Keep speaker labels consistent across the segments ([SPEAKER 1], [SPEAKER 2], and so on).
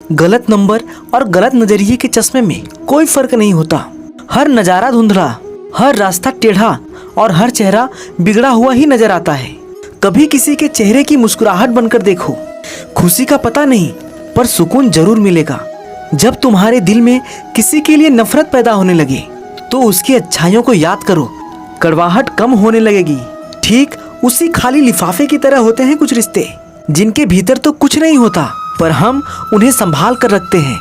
[SPEAKER 1] गलत नंबर और गलत नजरिए के चश्मे में कोई फर्क नहीं होता। हर नजारा धुंधला, हर रास्ता टेढ़ा और हर चेहरा बिगड़ा हुआ ही नजर आता है। कभी किसी के चेहरे की मुस्कुराहट बनकर देखो। खुशी का पता नहीं पर सुकून जरूर मिलेगा। जब तुम्हारे दिल में किसी के लिए नफरत पैदा होने लगे तो उसकी अच्छाइयों को याद करो, कड़वाहट कम होने लगेगी। ठीक उसी खाली लिफाफे की तरह होते हैं कुछ रिश्ते, जिनके भीतर तो कुछ नहीं होता पर हम उन्हें संभाल कर रखते हैं।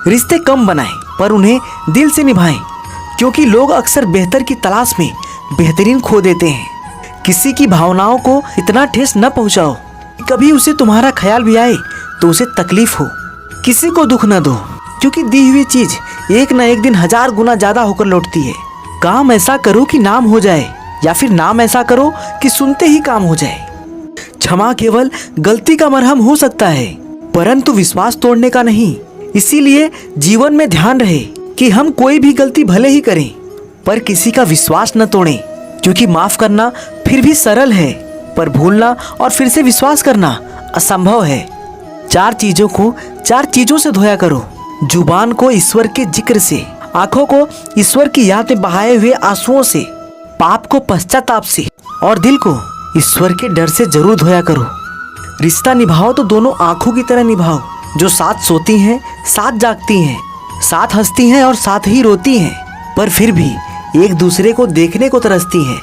[SPEAKER 1] रिश्ते कम बनाएं पर उन्हें दिल से निभाएं, क्योंकि लोग अक्सर बेहतर की तलाश में बेहतरीन खो देते हैं। किसी की भावनाओं को इतना ठेस न पहुंचाओ, कभी उसे तुम्हारा ख्याल भी आए तो उसे तकलीफ हो। किसी को दुख न दो, क्योंकि दी हुई चीज एक न एक दिन 1000 गुना ज्यादा होकर लौटती है। काम ऐसा करो कि नाम हो जाए, या फिर नाम ऐसा करो कि सुनते ही काम हो जाए। क्षमा केवल गलती का मरहम हो सकता है, परंतु विश्वास तोड़ने का नहीं। इसीलिए जीवन में ध्यान रहे कि हम कोई भी गलती भले ही करें, पर किसी का विश्वास न तोड़ें, क्योंकि माफ करना फिर भी सरल है, पर भूलना और फिर से विश्वास करना असंभव है। 4 चीजों को 4 चीजों से धोया करो। जुबान को ईश्वर के जिक्र से, आंखों को ईश्वर की याद में बहाए हुए आंसुओं से, पाप को पश्चाताप से और दिल को ईश्वर के डर से जरूर धोया करो। रिश्ता निभाओ तो दोनों आंखों की तरह निभाओ, जो साथ सोती हैं, साथ जागती हैं, साथ हंसती हैं और साथ ही रोती हैं, पर फिर भी एक दूसरे को देखने को तरसती हैं।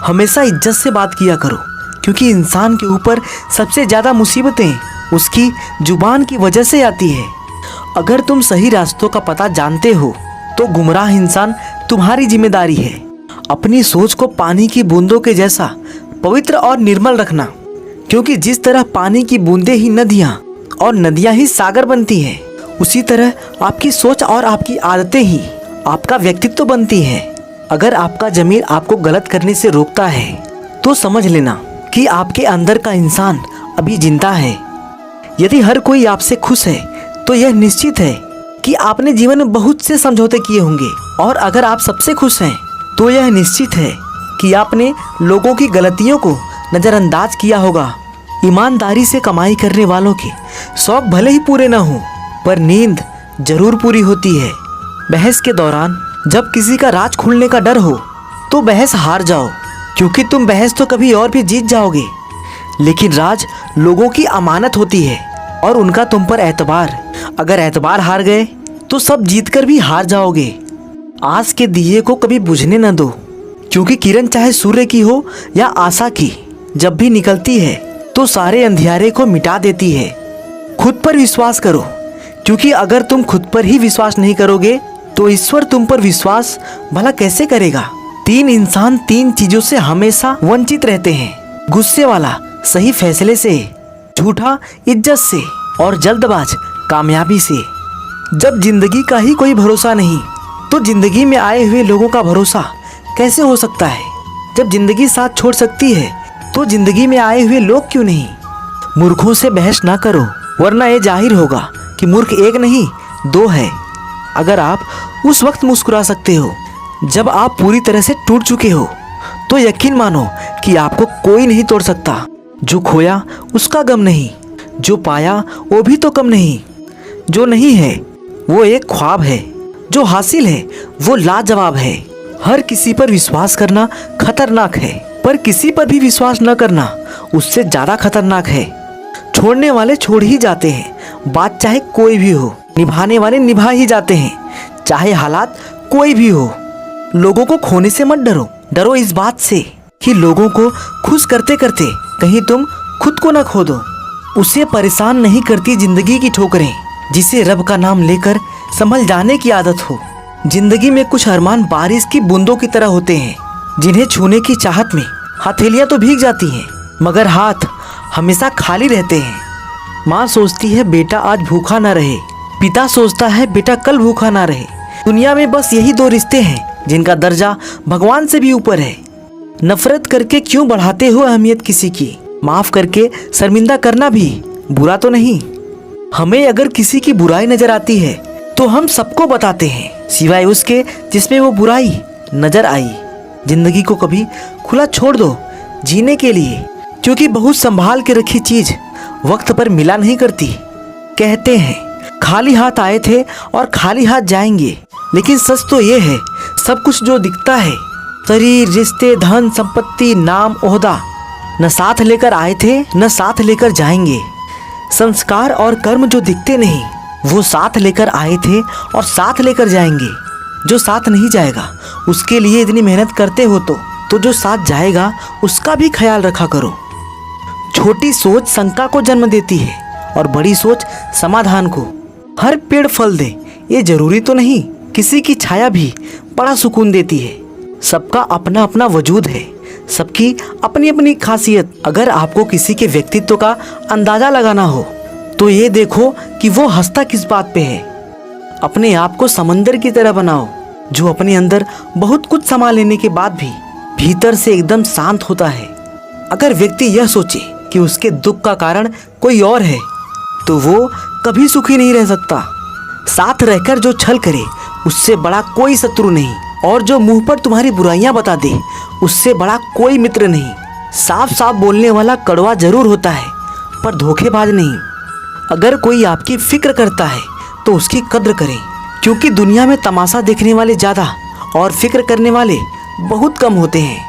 [SPEAKER 1] हमेशा इज्जत से बात किया करो, क्योंकि इंसान के ऊपर सबसे ज्यादा मुसीबतें उसकी जुबान की वजह से आती है। अगर तुम सही रास्तों का पता जानते हो तो गुमराह इंसान तुम्हारी जिम्मेदारी है। अपनी सोच को पानी की बूंदों के जैसा पवित्र और निर्मल रखना, क्योंकि जिस तरह पानी की बूंदें ही नदियाँ और नदियाँ ही सागर बनती हैं, उसी तरह आपकी सोच और आपकी आदतें ही आपका व्यक्तित्व बनती हैं। अगर आपका ज़मीर आपको गलत करने से रोकता है तो समझ लेना कि आपके अंदर का इंसान अभी जिंदा है। यदि हर कोई आपसे खुश है तो यह निश्चित है कि आपने जीवन में बहुत से समझौते किए होंगे, और अगर आप सबसे खुश हैं तो यह निश्चित है कि आपने लोगों की गलतियों को नज़रअंदाज किया होगा। ईमानदारी से कमाई करने वालों के शौक भले ही पूरे न हों, पर नींद जरूर पूरी होती है। बहस के दौरान जब किसी का राज खुलने का डर हो तो बहस हार जाओ, क्योंकि तुम बहस तो कभी और भी जीत जाओगे, लेकिन राज लोगों की अमानत होती है और उनका तुम पर एतबार। अगर एतबार हार गए तो सब जीतकर भी हार जाओगे। आस के दिए को कभी बुझने न दो, क्योंकि किरण चाहे सूर्य की हो या आशा की, जब भी निकलती है तो सारे अंधियारे को मिटा देती है। खुद पर विश्वास करो, क्योंकि अगर तुम खुद पर ही विश्वास नहीं करोगे तो ईश्वर तुम पर विश्वास भला कैसे करेगा। 3 इंसान 3 चीजों से हमेशा वंचित रहते हैं। गुस्से वाला सही फैसले से, झूठा इज्जत से और जल्दबाज कामयाबी से। जब जिंदगी का ही कोई भरोसा नहीं तो जिंदगी में आए हुए लोगों का भरोसा कैसे हो सकता है। जब जिंदगी साथ छोड़ सकती है तो जिंदगी में आए हुए लोग क्यों नहीं। मूर्खों से बहस ना करो, वरना ये जाहिर होगा कि मूर्ख एक नहीं 2 है। अगर आप उस वक्त मुस्कुरा सकते हो जब आप पूरी तरह से टूट चुके हो, तो यकीन मानो कि आपको कोई नहीं तोड़ सकता। जो खोया उसका गम नहीं, जो पाया वो भी तो कम नहीं। जो नहीं है वो एक ख्वाब है, जो हासिल है वो लाजवाब है। हर किसी पर विश्वास करना खतरनाक है, पर किसी पर भी विश्वास न करना उससे ज्यादा खतरनाक है। छोड़ने वाले छोड़ ही जाते हैं, बात चाहे कोई भी हो। निभाने वाले निभा ही जाते हैं, चाहे हालात कोई भी हो। लोगों को खोने से मत डरो, डरो इस बात से कि लोगों को खुश करते करते कहीं तुम खुद को न खो दो। उसे परेशान नहीं करती जिंदगी की ठोकरें, जिसे रब का नाम लेकर संभल जाने की आदत हो। जिंदगी में कुछ अरमान बारिश की बूंदों की तरह होते हैं, जिन्हें छूने की चाहत में हथेलियां तो भीग जाती हैं, मगर हाथ हमेशा खाली रहते हैं। माँ सोचती है बेटा आज भूखा ना रहे, पिता सोचता है बेटा कल भूखा ना रहे। दुनिया में बस यही 2 रिश्ते हैं जिनका दर्जा भगवान से भी ऊपर है। नफरत करके क्यों बढ़ाते हो अहमियत किसी की। माफ करके शर्मिंदा करना भी बुरा तो नहीं। हमें अगर किसी की बुराई नजर आती है तो हम सबको बताते हैं, सिवाय उसके जिसमें वो बुराई नजर आई। जिंदगी को कभी खुला छोड़ दो जीने के लिए, क्योंकि बहुत संभाल के रखी चीज वक्त पर मिला नहीं करती। कहते हैं खाली हाथ आए थे और खाली हाथ जाएंगे। लेकिन सच तो ये है, सब कुछ जो दिखता है, शरीर, रिश्ते, धन, संपत्ति, नाम, ओहदा, न साथ लेकर आए थे न साथ लेकर जाएंगे। संस्कार और कर्म जो दिखते नहीं, वो साथ लेकर आए थे और साथ लेकर जाएंगे। जो साथ नहीं जाएगा उसके लिए इतनी मेहनत करते हो तो जो साथ जाएगा उसका भी ख्याल रखा करो। छोटी सोच शंका को जन्म देती है और बड़ी सोच समाधान को। हर पेड़ फल दे ये जरूरी तो नहीं, किसी की छाया भी बड़ा सुकून देती है। सबका अपना अपना वजूद है, सबकी अपनी अपनी खासियत। अगर आपको किसी के व्यक्तित्व का अंदाजा लगाना हो तो ये देखो कि वो हंसता किस बात पे है। अपने आप को समंदर की तरह बनाओ जो अपने अंदर बहुत कुछ समा लेने के बाद भी भीतर से एकदम शांत होता है। अगर व्यक्ति यह सोचे कि उसके दुख का कारण कोई और है तो वो कभी सुखी नहीं रह सकता। साथ रहकर जो छल करे उससे बड़ा कोई शत्रु नहीं, और जो मुंह पर तुम्हारी बुराइयां बता दे उससे बड़ा कोई मित्र नहीं। साफ साफ बोलने वाला कड़वा जरूर होता है पर धोखेबाज नहीं। अगर कोई आपकी फिक्र करता है तो उसकी कद्र करें, क्योंकि दुनिया में तमाशा देखने वाले ज़्यादा और फिक्र करने वाले बहुत कम होते हैं।